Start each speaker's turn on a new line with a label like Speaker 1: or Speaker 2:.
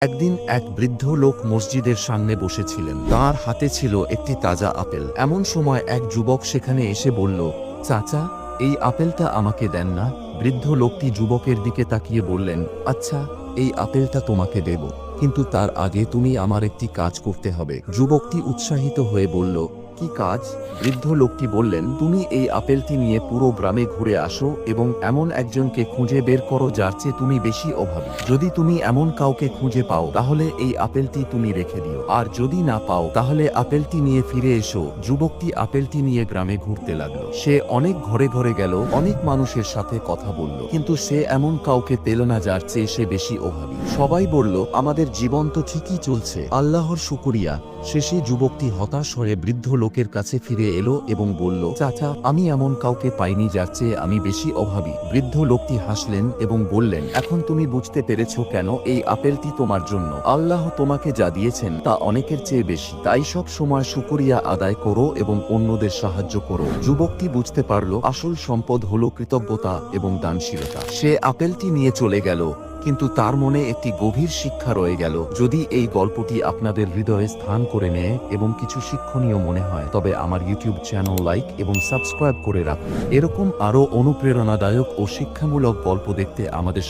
Speaker 1: একদিন এক বৃদ্ধ লোক মসজিদের সামনে বসেছিলেন। তার হাতে ছিল একটি তাজা আপেল। এমন সময় এক যুবক সেখানে এসে বলল, চাচা, এই আপেলটা আমাকে দেন না? বৃদ্ধ লোকটি যুবকের দিকে তাকিয়ে বললেন, আচ্ছা, এই আপেলটা তোমাকে দেব, কিন্তু তার আগে তুমি আমার একটি কাজ করতে হবে। যুবকটি উৎসাহিত হয়ে বলল, কি কাজ? বৃদ্ধ লোকটি বললেন, তুমি এই আপেলটি নিয়ে পুরো গ্রামে ঘুরে আসো এবং এমন একজনকে খুঁজে বের করো যার চেয়ে তুমি বেশি অভাবী। যদি তুমি এমন কাউকে খুঁজে পাও তাহলে এই আপেলটি তুমি রেখে দিও, আর যদি না পাও তাহলে আপেলটি নিয়ে ফিরে এসো। যুবকটি আপেলটি নিয়ে গ্রামে ঘুরতে লাগলো। সে অনেক ঘরে ঘরে গেল, অনেক মানুষের সাথে কথা বলল, কিন্তু সে এমন কাউকে পেল না যার চেয়ে সে বেশি অভাবী। সবাই বলল, আমাদের জীবন তো ঠিকই চলছে, আল্লাহর শুকরিয়া। শেষে যুবকটি হতাশ হয়ে বৃদ্ধ লোকের কাছে ফিরে এলো এবং বলল, চাচা, আমি এমন কাউকে পাইনি যার চেয়ে আমি বেশি অভাবী। বৃদ্ধ লোকটি হাসলেন এবং বললেন, এখন তুমি বুঝতে পেরেছো কেন এই আপেলটি তোমার জন্য। আল্লাহ তোমাকে যা দিয়েছেন তা অনেকের চেয়ে বেশি, তাই সব সময় শুকরিয়া আদায় করো এবং অন্যদের সাহায্য করো। যুবকটি বুঝতে পারল আসল সম্পদ হলো কৃতজ্ঞতা এবং দানশীলতা। সে আপেলটি নিয়ে চলে গেল, কিন্তু তার মনে একটি গভীর শিক্ষা রয়ে গেল। যদি এই গল্পটি আপনাদের হৃদয়ে স্থান করে নেয় এবং কিছু শিক্ষণীয় মনে হয়, তবে আমার ইউটিউব চ্যানেল লাইক এবং সাবস্ক্রাইব করে রাখুন। এরকম আরও অনুপ্রেরণাদায়ক ও শিক্ষামূলক গল্প দেখতে আমাদের